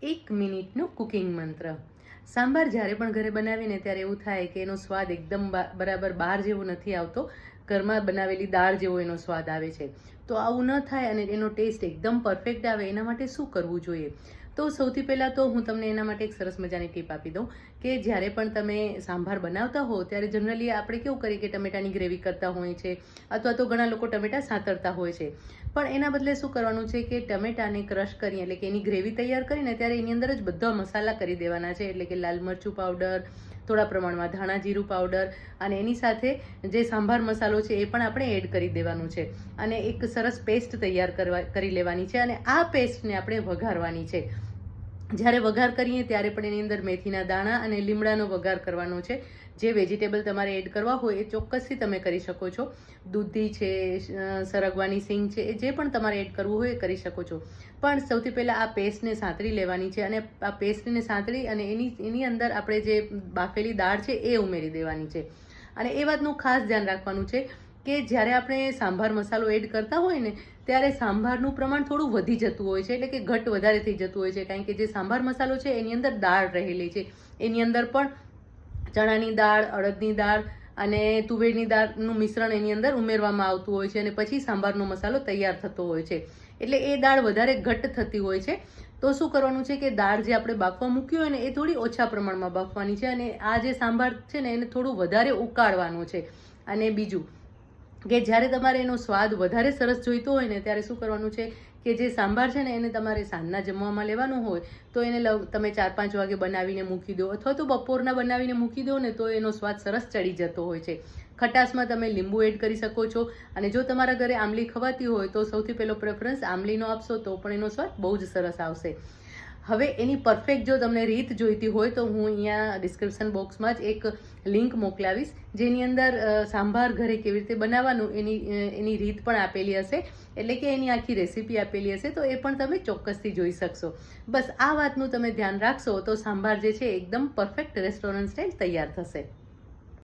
1 મિનિટનો કુકિંગ મંત્ર. સાંભાર જ્યારે પણ ઘરે બનાવીને ત્યારે એવું થાય કે એનો સ્વાદ એકદમ બરાબર બહાર જેવો નથી આવતો, ઘરમાં બનાવેલી દાળ જેવો એનો સ્વાદ આવે છે. તો આવું ન થાય અને એનો ટેસ્ટ એકદમ પરફેક્ટ આવે એના માટે શું કરવું જોઈએ? તો સૌથી પહેલાં તો હું તમને એના માટે એક સરસ મજાની ટીપ આપી દઉં કે જ્યારે પણ તમે સાંભાર બનાવતા હો ત્યારે જનરલી આપણે કેવું કરીએ કે ટમેટાની ગ્રેવી કરતા હોય છે, અથવા તો ઘણા લોકો ટમેટા સાંતળતા હોય છે. પણ એના બદલે શું કરવાનું છે કે ટમેટાને ક્રશ કરી, એટલે કે એની ગ્રેવી તૈયાર કરીને ત્યારે એની અંદર જ બધા મસાલા કરી દેવાના છે. એટલે કે લાલ મરચું પાવડર, થોડા પ્રમાણમાં ધાણા જીરું પાવડર, અને એની સાથે જે સાંભાર મસાલો છે એ પણ આપણે એડ કરી દેવાનું છે. અને એક સરસ પેસ્ટ તૈયાર કરી લેવાની છે. અને આ પેસ્ટને આપણે વઘારવાની છે. જ્યારે વઘાર કરીએ ત્યારે પણ એની અંદર મેથીના દાણા અને લીમડાનો વઘાર કરવાનો છે. જે વેજીટેબલ તમારે એડ કરવા હોય એ ચોક્કસથી તમે કરી શકો છો. દૂધી છે, સરગવાની સિંગ છે, એ જે પણ તમારે એડ કરવું હોય એ કરી શકો છો. પણ સૌથી પહેલાં આ પેસ્ટને સાંતળી લેવાની છે. અને આ પેસ્ટને સાંતળી અને એની અંદર આપણે જે બાફેલી દાળ છે એ ઉમેરી દેવાની છે. અને એ વાતનું ખાસ ધ્યાન રાખવાનું છે કે જ્યારે આપણે સાંભાર મસાલો એડ કરતા હોય ને ત્યારે સાંભારનું પ્રમાણ થોડું વધી જતું હોય છે, એટલે કે ઘટ વધારે થઈ જતું હોય છે. કારણ કે જે સાંભાર મસાલો છે એની અંદર દાળ રહેલી છે. એની અંદર પણ ચણાની દાળ, અડદની દાળ અને તુવેરની દાળનું મિશ્રણ એની અંદર ઉમેરવામાં આવતું હોય છે. અને પછી સાંભારનો મસાલો તૈયાર થતો હોય છે. એટલે એ દાળ વધારે ઘટ થતી હોય છે. તો શું કરવાનું છે કે દાળ જે આપણે બાફવા મૂકી હોય ને એ થોડી ઓછા પ્રમાણમાં બાફવાની છે. અને આ જે સાંભાર છે ને એને થોડું વધારે ઉકાળવાનું છે. અને બીજું કે જ્યારે તમારે એનો સ્વાદ વધારે સરસ જોઈતો હોય ને ત્યારે શું કરવાનું છે કે જે સાંભાર છે ને એને તમારે સાંજના જમવામાં લેવાનું હોય તો એને તમે 4-5 વાગે બનાવીને મૂકી દો, અથવા તો બપોરના બનાવીને મૂકી દો ને તો એનો સ્વાદ સરસ ચડી જતો હોય છે. ખટાશમાં તમે લીંબુ એડ કરી શકો છો. અને જો તમારા ઘરે આમલી ખવાતી હોય તો સૌથી પહેલો પ્રેફરન્સ આમલીનો આપશો તો પણ એનો સ્વાદ બહુ જ સરસ આવશે. હવે એની પરફેક્ટ જો તમને રીત જોઈતી હોય તો હું અહીંયા ડિસ્ક્રિપ્શન બોક્સમાં જ એક લિંક મોકલાવીશ, જેની અંદર સાંભાર ઘરે કેવી રીતે બનાવવાનું એની રીત પણ આપેલી હશે. એટલે કે એની આખી રેસીપી આપેલી હશે, તો એ પણ તમે ચોક્કસથી જોઈ શકશો. બસ આ વાતનું તમે ધ્યાન રાખશો તો સાંભાર જે છે એકદમ પરફેક્ટ રેસ્ટોરન્ટ સ્ટાઇલ તૈયાર થશે.